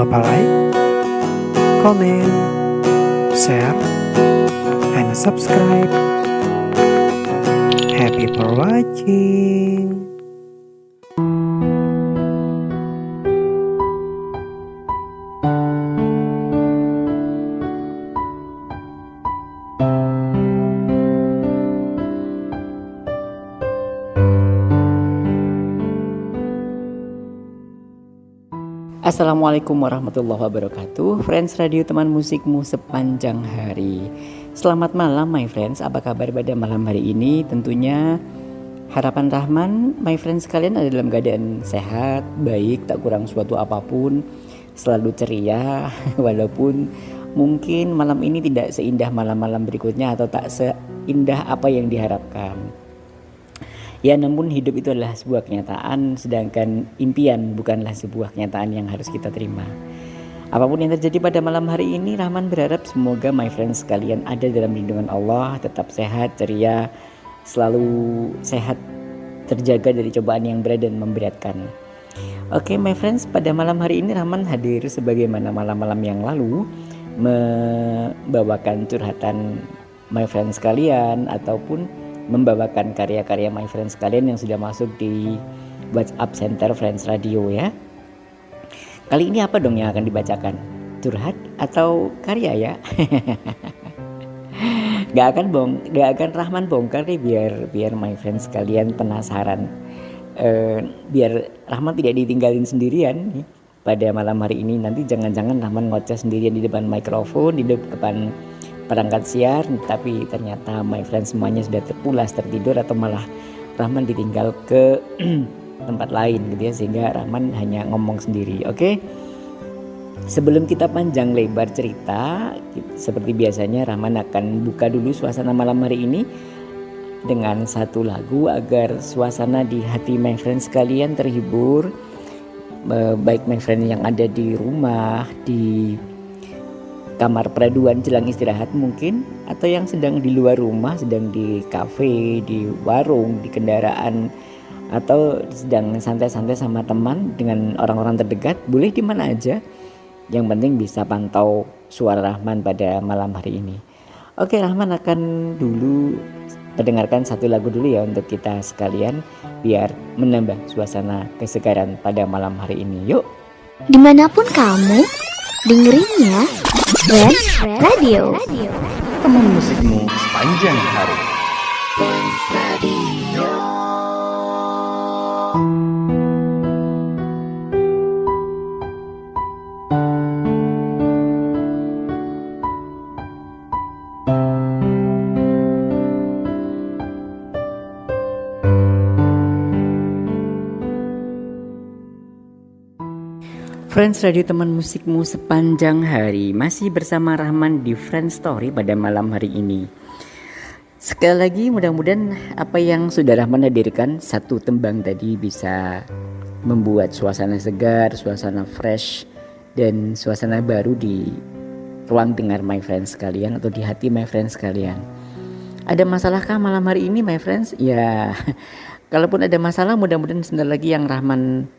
lupa like, comment, share, and subscribe. Happy for watching. Assalamualaikum warahmatullahi wabarakatuh. Friends Radio, teman musikmu sepanjang hari. Selamat malam my friends. Apa kabar pada malam hari ini? Tentunya harapan Rahman my friends kalian ada dalam keadaan sehat, baik, tak kurang suatu apapun, selalu ceria. Walaupun mungkin malam ini tidak seindah malam-malam berikutnya atau tak seindah apa yang diharapkan. Ya, namun hidup itu adalah sebuah kenyataan, sedangkan impian bukanlah sebuah kenyataan yang harus kita terima. Apapun yang terjadi pada malam hari ini, Rahman berharap semoga my friends sekalian ada dalam lindungan Allah, tetap sehat, ceria, selalu sehat, terjaga dari cobaan yang berat dan memberatkan. Oke my friends, pada malam hari ini Rahman hadir sebagaimana malam-malam yang lalu, membawakan curhatan my friends sekalian ataupun membawakan karya-karya my friends kalian yang sudah masuk di WhatsApp Center Friends Radio ya. Kali ini apa dong yang akan dibacakan? Curhat atau karya ya? Gak akan Rahman bongkar nih biar my friends kalian penasaran. Biar Rahman tidak ditinggalin sendirian nih pada malam hari ini. Nanti jangan-jangan Rahman ngoceh sendirian di depan mikrofon, di depan perangkat siar, tapi ternyata my friends semuanya sudah terpulas tertidur atau malah Rahman ditinggal ke tempat lain gitu ya, sehingga Rahman hanya ngomong sendiri. Oke. Sebelum kita panjang lebar cerita, seperti biasanya Rahman akan buka dulu suasana malam hari ini dengan satu lagu agar suasana di hati my friends kalian terhibur, baik my friend yang ada di rumah, di kamar peraduan jelang istirahat mungkin, atau yang sedang di luar rumah, sedang di kafe, di warung, di kendaraan, atau sedang santai-santai sama teman dengan orang-orang terdekat, boleh di mana aja. Yang penting bisa pantau suara Rahman pada malam hari ini. Oke, Rahman akan dulu mendengarkan satu lagu dulu ya untuk kita sekalian biar menambah suasana kesegaran pada malam hari ini. Yuk. Dimanapun kamu, dengerin ya Friends Radio. Teman musikmu sepanjang hari. Friends Radio, teman musikmu sepanjang hari, masih bersama Rahman di Friends Story pada malam hari ini. Sekali lagi mudah-mudahan apa yang sudah Rahman hadirkan, satu tembang tadi bisa membuat suasana segar, suasana fresh, dan suasana baru di ruang dengar my friends kalian atau di hati my friends kalian. Ada masalahkah malam hari ini my friends? Ya, kalaupun ada masalah mudah-mudahan sebentar lagi yang Rahman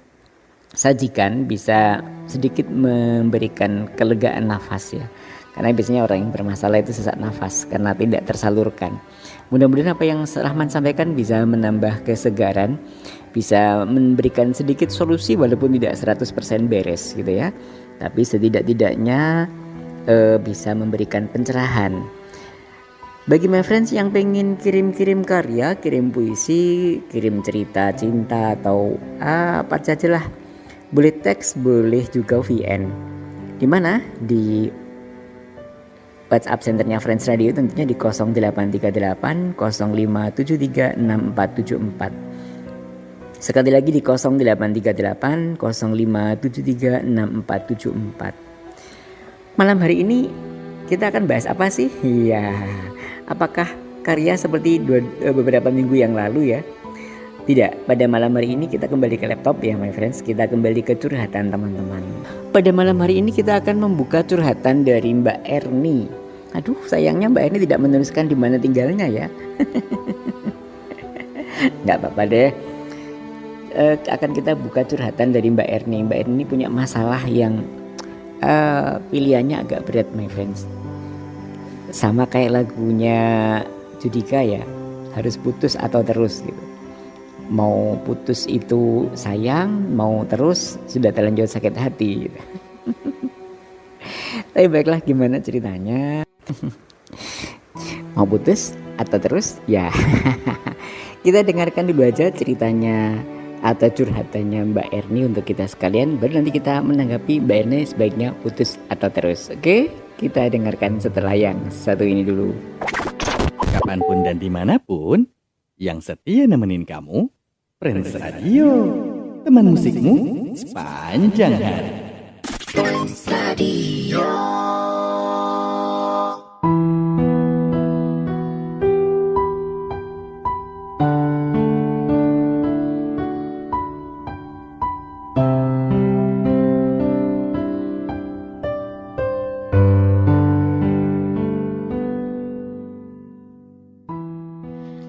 sajikan bisa sedikit memberikan kelegaan nafas ya. Karena biasanya orang yang bermasalah itu sesak nafas karena tidak tersalurkan. Mudah-mudahan apa yang Rahman sampaikan bisa menambah kesegaran, bisa memberikan sedikit solusi walaupun tidak 100% beres gitu ya. Tapi setidak-tidaknya bisa memberikan pencerahan. Bagi my friends yang pengen kirim-kirim karya, kirim puisi, kirim cerita cinta atau apa saja lah. Boleh teks, boleh juga VN. Di mana? Di WhatsApp centernya Friends Radio tentunya di 0838 0573 6474. Sekali lagi di 0838 0573 6474. Malam hari ini kita akan bahas apa sih? Iya, apakah karya seperti beberapa minggu yang lalu ya? Tidak, pada malam hari ini kita kembali ke laptop ya my friends. Kita kembali ke curhatan teman-teman. Pada malam hari ini kita akan membuka curhatan dari Mbak Erni. Aduh, sayangnya Mbak Erni tidak menuliskan di mana tinggalnya ya. Gak apa-apa deh. Akan kita buka curhatan dari Mbak Erni. Mbak Erni punya masalah yang pilihannya agak berat my friends. Sama kayak lagunya Judika ya, harus putus atau terus gitu. Mau putus itu sayang, mau terus sudah terlanjur sakit hati gitu. Tapi baiklah, gimana ceritanya? Mau putus atau terus? Ya. Kita dengarkan dulu aja ceritanya atau curhatannya Mbak Erni untuk kita sekalian, baru nanti kita menanggapi Mbak Erni sebaiknya putus atau terus. Oke, kita dengarkan setelah yang satu ini dulu. Kapanpun dan dimanapun, yang setia nemenin kamu, Friends Radio, teman musikmu sepanjang hari. Friends Radio.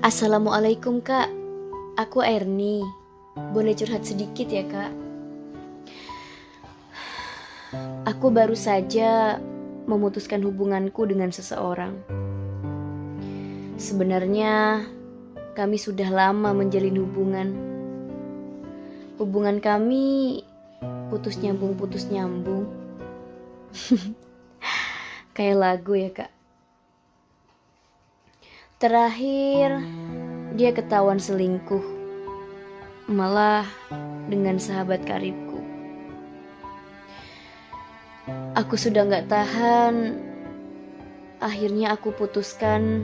Assalamualaikum kak, aku Erni. Boleh curhat sedikit ya kak? Aku baru saja memutuskan hubunganku dengan seseorang. Sebenarnya kami sudah lama menjalin hubungan. Hubungan kami putus nyambung. Kayak lagu ya kak. Terakhir, dia ketahuan selingkuh, malah dengan sahabat karibku. Aku sudah gak tahan, akhirnya aku putuskan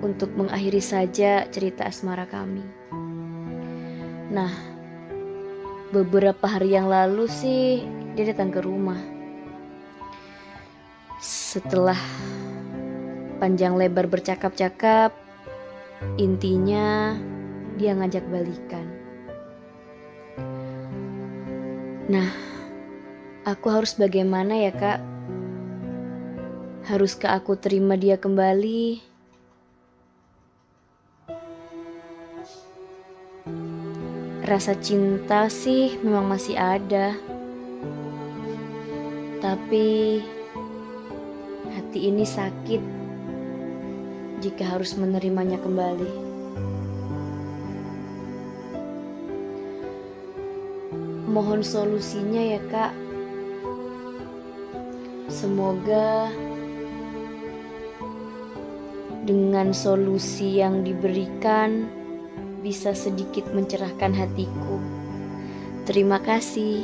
untuk mengakhiri saja cerita asmara kami. Nah, beberapa hari yang lalu sih dia datang ke rumah. Setelah panjang lebar bercakap-cakap, intinya dia ngajak balikan. Nah, aku harus bagaimana ya kak? Haruskah aku terima dia kembali? Rasa cinta sih memang masih ada, tapi hati ini sakit jika harus menerimanya kembali. Mohon solusinya ya kak. Semoga dengan solusi yang diberikan bisa sedikit mencerahkan hatiku. Terima kasih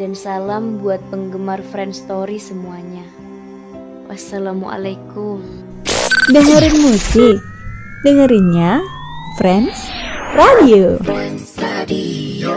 dan salam buat penggemar Friends Story semuanya. Wassalamualaikum. Dengerin musik, dengerinnya Friends Radio. Friends Radio.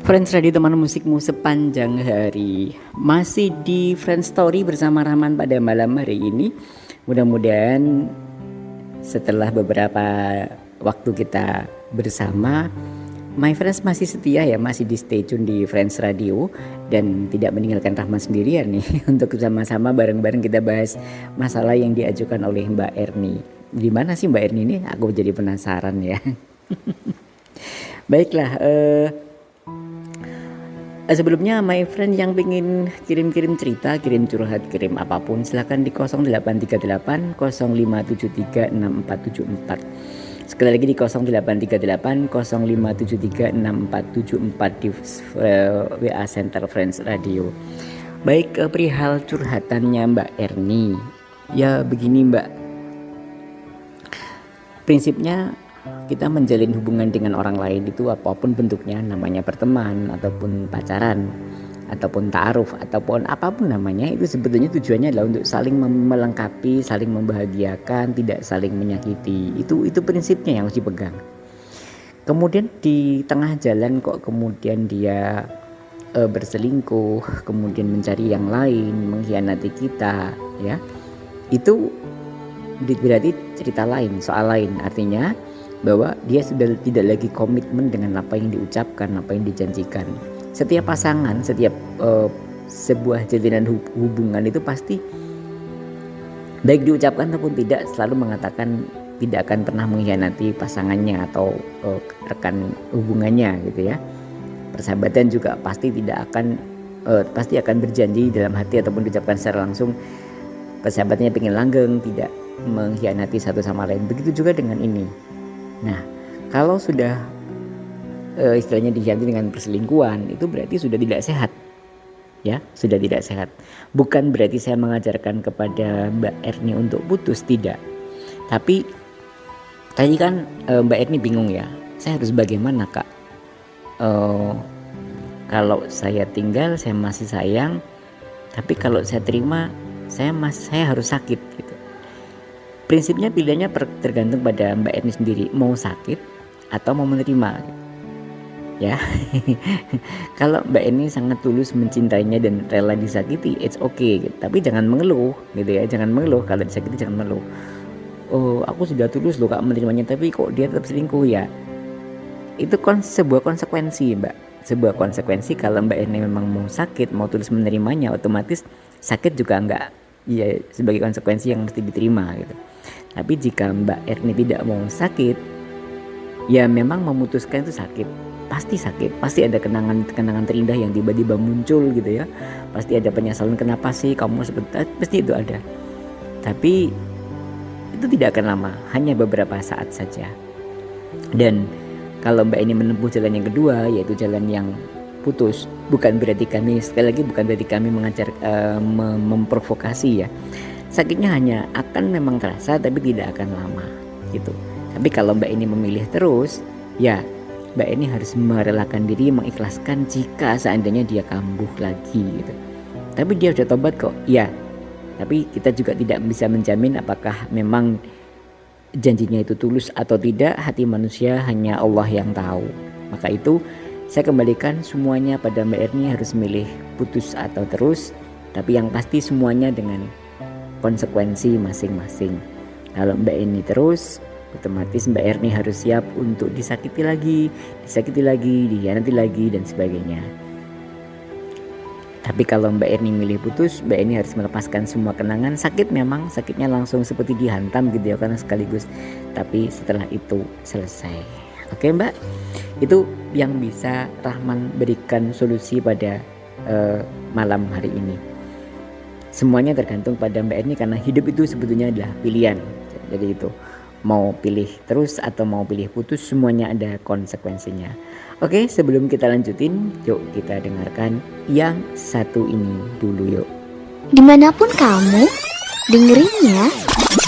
Friends Radio, teman musikmu sepanjang hari. Masih di Friends Story bersama Rahman pada malam hari ini. Mudah-mudahan setelah beberapa waktu kita bersama, my friends masih setia ya, masih di stay tune di Friends Radio dan tidak meninggalkan Rahman sendirian nih untuk sama-sama bareng-bareng kita bahas masalah yang diajukan oleh Mbak Erni. Di mana sih Mbak Erni ini? Aku jadi penasaran ya. Baiklah, sebelumnya my friend yang pengen kirim-kirim cerita, kirim curhat, kirim apapun, silahkan di 0838 0573 6474. Sekali lagi di 0838 0573 6474 di WA Center Friends Radio. Baik, perihal curhatannya Mbak Erni. Ya begini Mbak, prinsipnya kita menjalin hubungan dengan orang lain itu apapun bentuknya, namanya berteman ataupun pacaran ataupun ta'aruf ataupun apapun namanya, itu sebetulnya tujuannya adalah untuk saling melengkapi, saling membahagiakan, tidak saling menyakiti. Itu prinsipnya yang harus dipegang. Kemudian di tengah jalan kok kemudian dia berselingkuh, kemudian mencari yang lain, mengkhianati kita, ya itu berarti cerita lain, soal lain. Artinya bahwa dia sudah tidak lagi komitmen dengan apa yang diucapkan, apa yang dijanjikan. Setiap pasangan, setiap sebuah jalinan hubungan itu pasti baik diucapkan ataupun tidak selalu mengatakan tidak akan pernah mengkhianati pasangannya atau rekan hubungannya gitu ya. Persahabatan juga pasti akan berjanji dalam hati ataupun diucapkan secara langsung persahabatnya pengen langgeng, tidak mengkhianati satu sama lain. Begitu juga dengan ini. Nah, kalau sudah istilahnya dikhianati dengan perselingkuhan, itu berarti sudah tidak sehat. Ya, sudah tidak sehat. Bukan berarti saya mengajarkan kepada Mbak Erni untuk putus, tidak. Tapi tadi kan Mbak Erni bingung ya, saya harus bagaimana Kak? Kalau saya tinggal saya masih sayang, tapi kalau saya terima saya harus sakit gitu. Prinsipnya pilihannya tergantung pada Mbak Erni sendiri, mau sakit atau mau menerima gitu. Ya. Kalau Mbak Erni sangat tulus mencintainya dan rela disakiti, it's okay gitu. Tapi jangan mengeluh gitu ya, jangan mengeluh. Kalau disakiti jangan mengeluh. Oh, aku sudah tulus loh Kak menerimanya, tapi kok dia tetap selingkuh ya. Itu sebuah konsekuensi Mbak. Sebuah konsekuensi kalau Mbak Erni memang mau sakit, mau tulus menerimanya, otomatis sakit juga enggak ya sebagai konsekuensi yang mesti diterima gitu. Tapi jika Mbak Erni tidak mau sakit, ya memang memutuskan itu sakit. Pasti sakit, pasti ada kenangan terindah yang tiba-tiba muncul gitu ya. Pasti ada penyesalan, kenapa sih kamu sebentar, pasti itu ada. Tapi itu tidak akan lama, hanya beberapa saat saja. Dan kalau Mbak ini menempuh jalan yang kedua, yaitu jalan yang putus, bukan berarti kami, sekali lagi bukan berarti kami memprovokasi ya. Sakitnya hanya akan memang terasa tapi tidak akan lama gitu. Tapi kalau Mbak ini memilih terus, ya Mbak ini harus merelakan diri, mengikhlaskan jika seandainya dia kambuh lagi gitu. Tapi dia sudah tobat kok, ya. Tapi kita juga tidak bisa menjamin apakah memang janjinya itu tulus atau tidak. Hati manusia hanya Allah yang tahu. Maka itu saya kembalikan semuanya pada Mbak Erni, harus milih putus atau terus. Tapi yang pasti semuanya dengan konsekuensi masing-masing. Kalau Mbak Erni terus, otomatis Mbak Erni harus siap untuk disakiti lagi, dikhianati lagi dan sebagainya. Tapi kalau Mbak Erni milih putus, Mbak Erni harus melepaskan semua kenangan. Sakit memang, sakitnya langsung seperti dihantam gitu ya, karena sekaligus. Tapi setelah itu selesai. Oke Mbak, itu yang bisa Rahman berikan solusi pada malam hari ini. Semuanya tergantung pada Mbak Erni, karena hidup itu sebetulnya adalah pilihan. Jadi itu, mau pilih terus atau mau pilih putus, semuanya ada konsekuensinya. Oke, sebelum kita lanjutin, yuk kita dengarkan yang satu ini dulu yuk. Dimanapun kamu, dengerinnya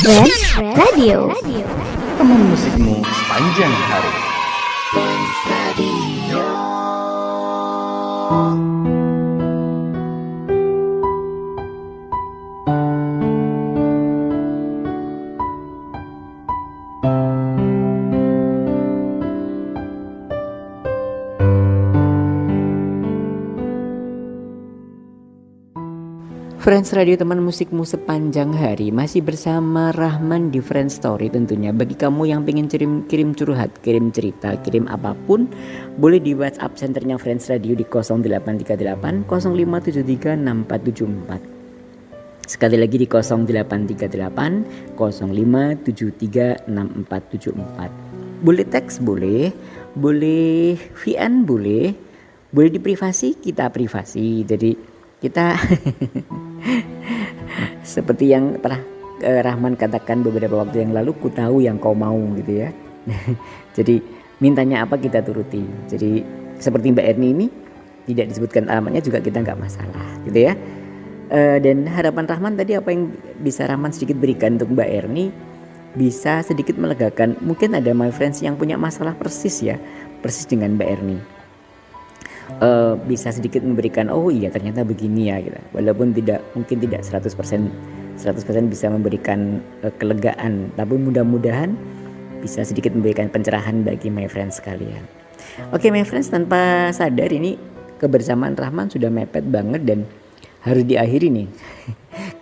Friends Radio. Teman musikmu sepanjang hari. Friends Radio, teman musikmu sepanjang hari, masih bersama Rahman di Friends Story tentunya. Bagi kamu yang pengen kirim curhat, kirim cerita, kirim apapun, boleh di WhatsApp senternya Friends Radio di 0838 0573 6474. Sekali lagi di 0838 0573 6474. Boleh teks, boleh VN, boleh di privasi, kita privasi. Jadi kita seperti yang pernah Rahman katakan beberapa waktu yang lalu, ku tahu yang kau mau gitu ya. Jadi mintanya apa kita turuti. Jadi seperti Mbak Erni ini tidak disebutkan alamatnya juga kita nggak masalah gitu ya. Dan harapan Rahman tadi, apa yang bisa Rahman sedikit berikan untuk Mbak Erni, bisa sedikit melegakan. Mungkin ada my friends yang punya masalah persis dengan Mbak Erni. Bisa sedikit memberikan, oh iya ternyata begini ya gitu. Walaupun mungkin tidak 100% bisa memberikan kelegaan, tapi mudah-mudahan bisa sedikit memberikan pencerahan bagi my friends sekalian. Oke my friends, tanpa sadar ini kebersamaan Rahman sudah mepet banget dan harus diakhiri nih.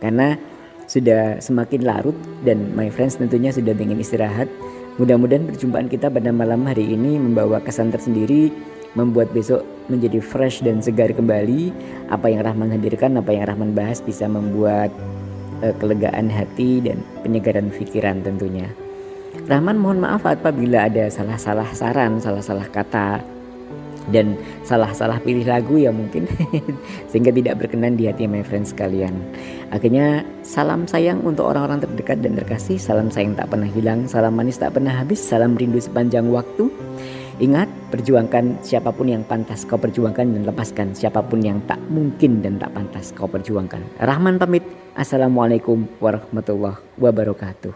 Karena sudah semakin larut dan my friends tentunya sudah ingin istirahat. Mudah-mudahan perjumpaan kita pada malam hari ini membawa kesan tersendiri, membuat besok menjadi fresh dan segar kembali. Apa yang Rahman hadirkan, apa yang Rahman bahas bisa membuat kelegaan hati dan penyegaran pikiran tentunya. Rahman mohon maaf apabila ada salah-salah saran, salah-salah kata, dan salah-salah pilih lagu yang mungkin sehingga tidak berkenan di hati my friends sekalian. Akhirnya salam sayang untuk orang-orang terdekat dan terkasih, salam sayang tak pernah hilang, salam manis tak pernah habis, salam rindu sepanjang waktu. Ingat, perjuangkan siapapun yang pantas kau perjuangkan dan lepaskan siapapun yang tak mungkin dan tak pantas kau perjuangkan. Rahman pamit. Assalamualaikum warahmatullahi wabarakatuh.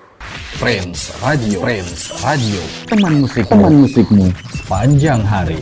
Friends Radio, teman musikmu sepanjang hari.